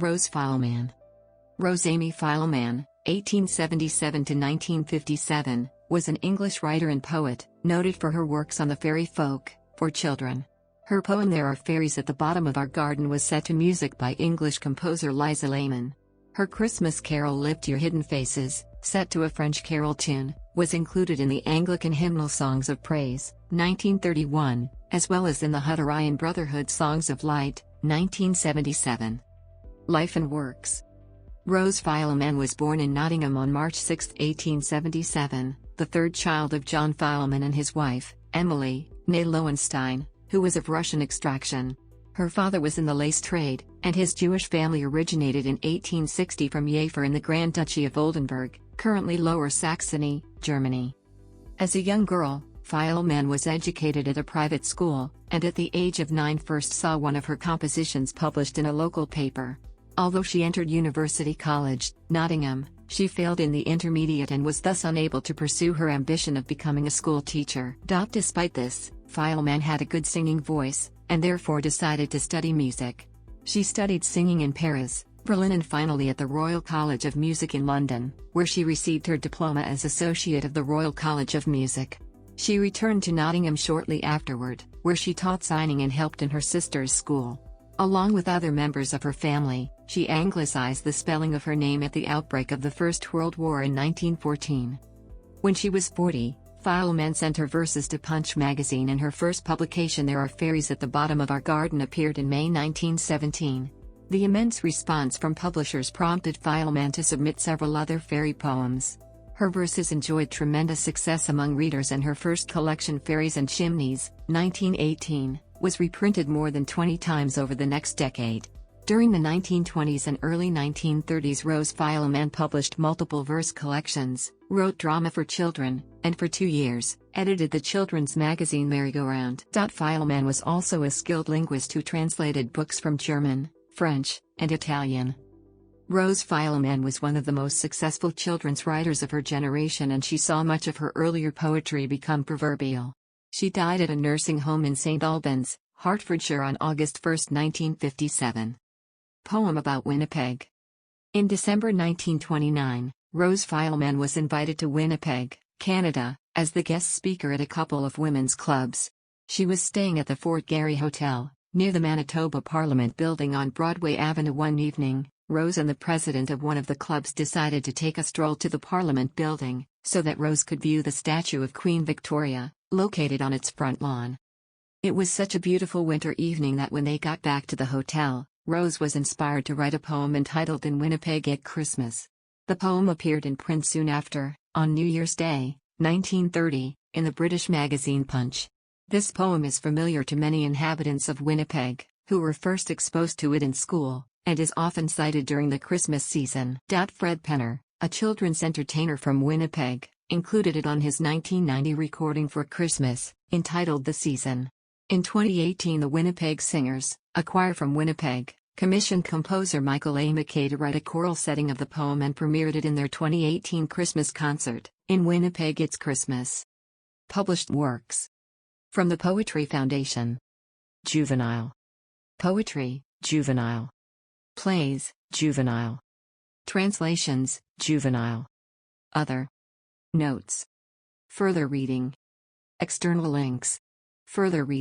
Rose Fyleman. Rose Amy Fyleman, 1877–1957, was an English writer and poet, noted for her works on the fairy folk, for children. Her poem There Are Fairies at the Bottom of Our Garden was set to music by English composer Fyleman. Her Christmas carol Lift Your Hidden Faces, set to a French carol tune, was included in the Anglican hymnal Songs of Praise, 1931, as well as in the Hutterian Brotherhood Songs of Light, 1977. Life and works. Rose Fyleman was born in Nottingham on March 6, 1877, the third child of John Fyleman and his wife, Emily, née Lowenstein, who was of Russian extraction. Her father was in the lace trade, and his Jewish family originated in 1860 from Jever in the Grand Duchy of Oldenburg, currently Lower Saxony, Germany. As a young girl, Fyleman was educated at a private school, and at the age of 9 first saw one of her compositions published in a local paper. Although she entered University College, Nottingham, she failed in the intermediate and was thus unable to pursue her ambition of becoming a school teacher. Despite this, Fyleman had a good singing voice, and therefore decided to study music. She studied singing in Paris, Berlin and finally at the Royal College of Music in London, where she received her diploma as Associate of the Royal College of Music. She returned to Nottingham shortly afterward, where she taught signing and helped in her sister's school. Along with other members of her family, she anglicized the spelling of her name at the outbreak of the First World War in 1914. When she was 40, Fyleman sent her verses to Punch magazine, and her first publication There Are Fairies at the Bottom of Our Garden appeared in May 1917. The immense response from publishers prompted Fyleman to submit several other fairy poems. Her verses enjoyed tremendous success among readers, and her first collection Fairies and Chimneys, 1918, was reprinted more than 20 times over the next decade. During the 1920s and early 1930s, Rose Fyleman published multiple verse collections, wrote drama for children, and for 2 years, edited the children's magazine Merry-Go-Round. Fyleman was also a skilled linguist who translated books from German, French, and Italian. Rose Fyleman was one of the most successful children's writers of her generation, and she saw much of her earlier poetry become proverbial. She died at a nursing home in St. Albans, Hertfordshire on August 1, 1957. Poem about Winnipeg. In December 1929, Rose Fyleman was invited to Winnipeg, Canada, as the guest speaker at a couple of women's clubs. She was staying at the Fort Garry Hotel, near the Manitoba Parliament building on Broadway Avenue one evening. Rose and the president of one of the clubs decided to take a stroll to the Parliament building, so that Rose could view the statue of Queen Victoria, located on its front lawn. It was such a beautiful winter evening that when they got back to the hotel, Rose was inspired to write a poem entitled In Winnipeg at Christmas. The poem appeared in print soon after, on New Year's Day, 1930, in the British magazine Punch. This poem is familiar to many inhabitants of Winnipeg, who were first exposed to it in school, and is often cited during the Christmas season. Fred Penner, a children's entertainer from Winnipeg, included it on his 1990 recording for Christmas, entitled The Season. In 2018, the Winnipeg Singers, a choir from Winnipeg, commissioned composer Michael A. McKay to write a choral setting of the poem and premiered it in their 2018 Christmas concert, In Winnipeg It's Christmas. Published works. From the Poetry Foundation. Juvenile. Poetry, juvenile. Plays, juvenile. Translations, juvenile. Other. Notes. Further reading. External links. Further reading.